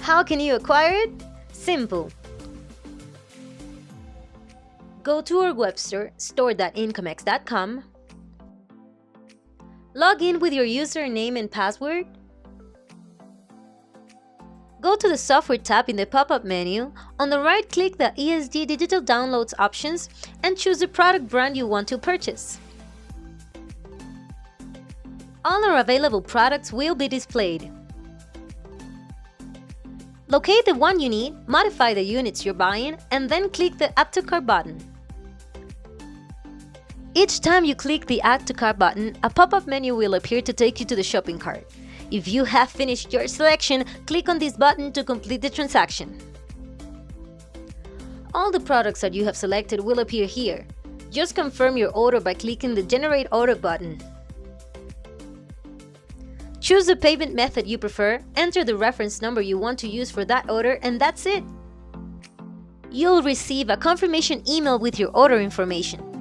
How can you acquire it? Simple. Go to our web store, store.intcomex.com. Log in with your username and password. Go to the Software tab in the pop-up menu. On the right, click the ESD Digital Downloads options and choose the product brand you want to purchase. All our available products will be displayed. Locate the one you need, modify the units you're buying, and then click the Add to Cart button. Each time you click the Add to Cart button, a pop-up menu will appear to take you to the shopping cart. If you have finished your selection, click on this button to complete the transaction. All the products that you have selected will appear here. Just confirm your order by clicking the Generate Order button. Choose the payment method you prefer, enter the reference number you want to use for that order, and that's it! You'll receive a confirmation email with your order information.